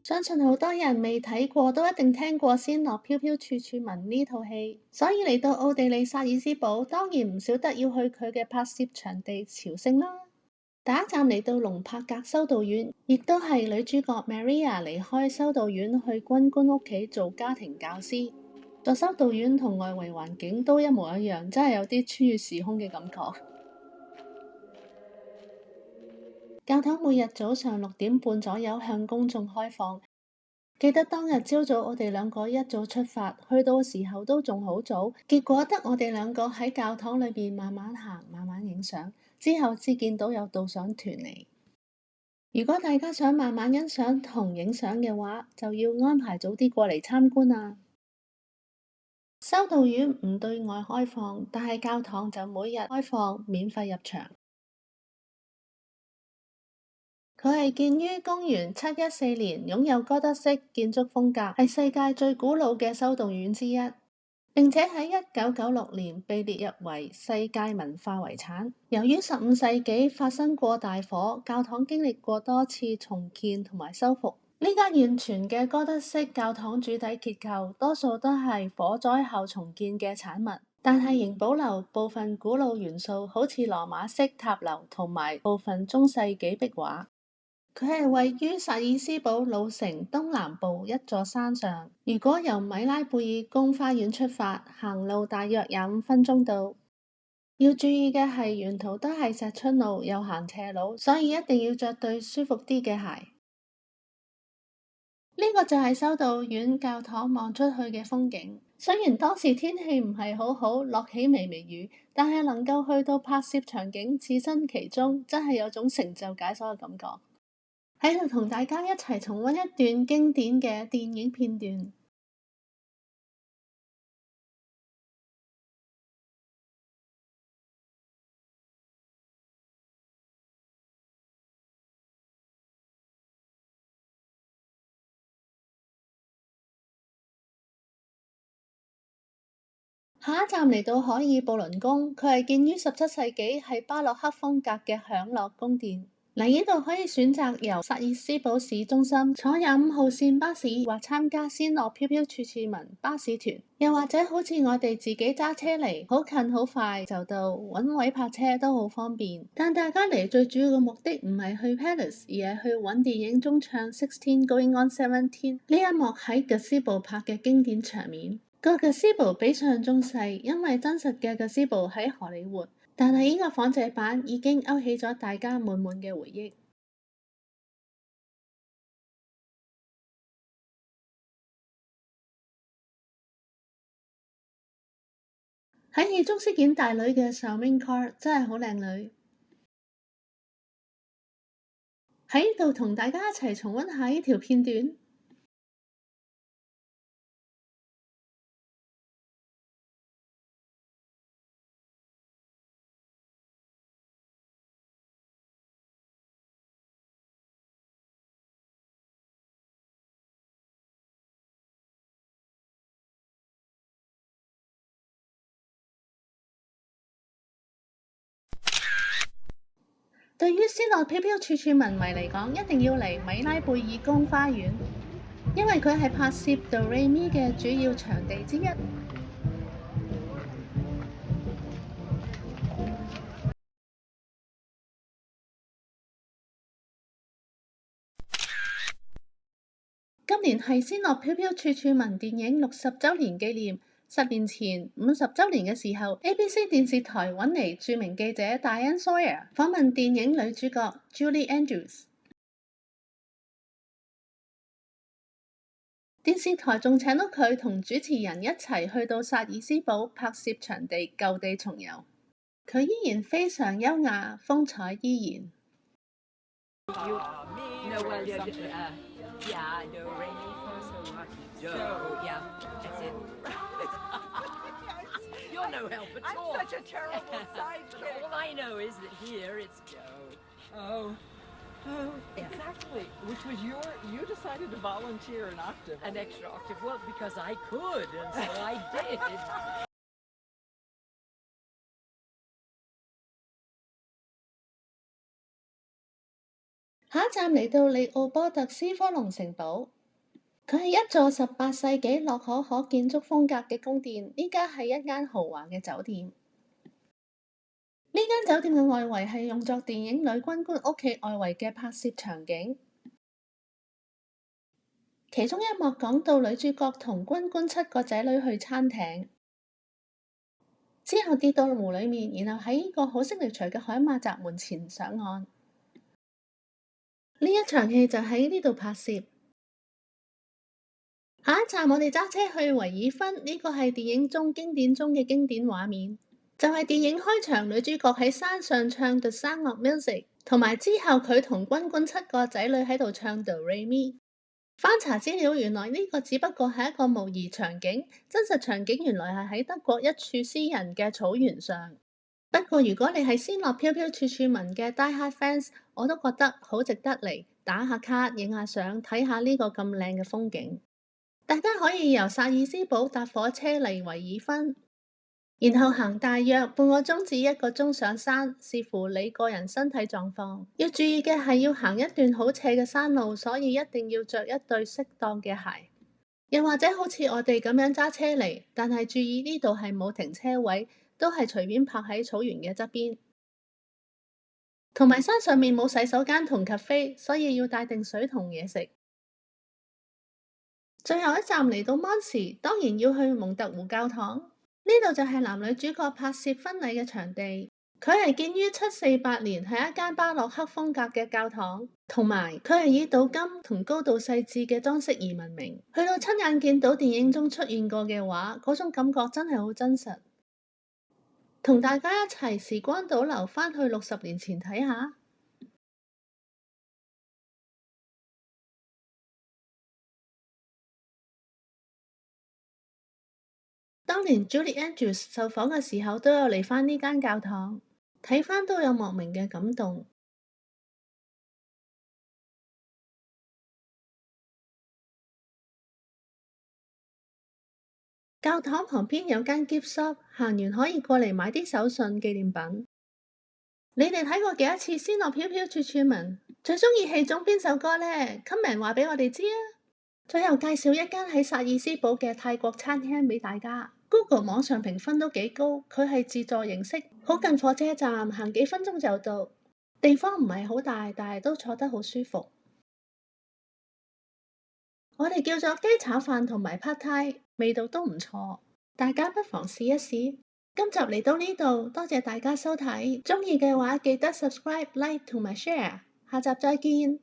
相信好多人未睇過都一定聽過仙樂飄飄處處聞呢套戲，所以嚟到奧地利薩爾斯堡，當然唔少得要去佢嘅拍攝場地朝聖啦。第一站嚟到龍柏格修道院，亦都係女主角 Maria 離開修道院去軍官屋企做家庭教師。座修道院同外圍環境都一模一樣，真係有啲穿越時空嘅感覺。教堂每日早上6點半左右向公眾開放。記得當日朝早我哋兩個一早出發，去到嘅時候都仲好早，結果得我哋兩個喺教堂裏邊慢慢行，慢慢影相，之後至見到有導賞團嚟。如果大家想慢慢欣賞同影相嘅話，就要安排早啲過嚟參觀啦。修道院唔對外開放，但係教堂就每日開放，免費入場。佢係建於公元714年，擁有哥德式建築風格，係世界最古老嘅修道院之一，並且喺1996年被列入為世界文化遺產。由於15世紀發生過大火，教堂經歷過多次重建同埋修復。呢間現存嘅哥德式教堂主體結構多數都係火災後重建嘅產物，但係仍保留部分古老元素，好似羅馬式塔樓同埋部分中世紀壁畫。佢係位於薩爾斯堡老城東南部一座山上。如果由米拉貝爾宮花園出發，行路大約25分鐘到。要注意嘅係，沿途都係石春路，有行斜路，所以一定要着對舒服啲嘅鞋。呢個就係修道院教堂望出去嘅風景。雖然當時天氣唔係好好，落起微微雨，但係能夠去到拍攝場景，置身其中，真係有種成就解鎖嘅感覺。喺度同大家一齊重溫一段經典嘅電影片段。下一站嚟到海爾布倫宮，佢係建於17世紀，係巴洛克風格嘅享樂宮殿。嚟呢度可以選擇由薩爾斯堡市中心坐25號線巴士，或參加仙樂飄飄處處聞巴士團，又或者好似我哋自己揸車嚟，好近好快就到，揾位泊車都好方便。但大家嚟最主要嘅目的唔係去 Palace， 而係去揾電影中唱 16 Going on 17呢一幕喺 Gazebo 拍嘅經典場面。個 Gazebo 比想像中細，因為真實嘅 Gazebo 喺荷里活。但係呢個仿製版已經勾起咗大家滿滿嘅回憶。喺戲中飾演大女嘅 Salmin Carr 真係好靚女。喺呢度同大家一齊重溫下呢條片段。對於仙樂飄飄處處聞迷嚟講，一定要嚟米拉貝爾宮花園，因為佢係拍攝 Do Re Mi 嘅主要場地之一。今年係仙樂飄飄處處聞電影60週年紀念。10年前50週年嘅時候，ABC 電視台揾嚟著名記者 Diane Sawyer 訪問電影女主角 Julie Andrews。電視台仲請到佢同主持人一齊去到薩爾斯堡拍攝場地舊地重遊。佢依然非常優雅，風采依然。You're no help at all. I'm such a terrible sidekick. All I know is that here it's Joe. Oh, exactly. Which was you decided to volunteer an octave. An extra octave. Well, because I could, and so I did. 下一站嚟到利奧波特斯科隆城堡，佢係一座18世紀洛可可建築風格嘅宮殿，呢家係一間豪華嘅酒店。呢間酒店嘅外圍係用作電影女軍官屋企外圍嘅拍攝場景。其中一幕講到女主角同軍官7個仔女去餐廳，之後跌到湖裡面，然後喺呢個好色力除嘅海馬閘門前上岸。呢一場戲就喺呢度拍攝。下一站我哋揸車去維爾芬，呢個係電影中經典中嘅經典畫面，就係電影開場女主角喺山上唱 The Sound of Music， 同埋之後佢同軍官7個仔女喺度唱 Do Re Mi。翻查資料，原來呢個只不過係一個模擬場景，真實場景原來係喺德國一處私人嘅草原上。不過如果你係仙樂飄飄處處聞嘅 Die Hard fans， 我都覺得好值得嚟打下卡、影下相、睇下呢個咁靚嘅風景。大家可以由薩爾斯堡搭火車嚟維爾芬，然後行大約半個鐘至1個鐘上山，視乎你個人身體狀況。要注意嘅係要行一段好斜嘅山路，所以一定要着一對適當嘅鞋。又或者好似我哋咁樣揸車嚟，但係注意呢度係冇停車位，都係隨便泊喺草原嘅側邊。同埋山上面冇洗手間同咖啡，所以要帶定水同嘢食。最後一站嚟到芒時，當然要去蒙特湖教堂。呢度就係男女主角拍攝婚禮嘅場地，佢係建於748年，係一間巴洛克風格嘅教堂，同埋佢係以鍍金同高度細緻嘅裝飾而聞名。去到親眼見到電影中出現過嘅畫，嗰種感覺真係好真實。同大家一齊時光倒流返去60年前睇下。當年 Julie Andrews 受訪嘅時候都有嚟返呢間教堂，睇返都有莫名嘅感動。教堂旁邊有間 gift shop， 行完可以過嚟買啲手信紀念品。你哋睇過幾多次《仙樂飄飄處處聞》？最鍾意戲中邊首歌呢？ comment 話畀我哋知啊！最後介紹一間喺薩爾斯堡嘅泰國餐廳畀大家。Google 網上評分都幾高，佢係自助形式，好近火車站，行幾分鐘就到。地方唔係好大，但係都坐得好舒服。我哋叫咗雞炒飯同埋 Pad Thai，味道都唔錯，大家不妨試一試。今集嚟到呢度，多謝大家收睇，鍾意嘅話記得 subscribe、like 同埋 share，下集再見。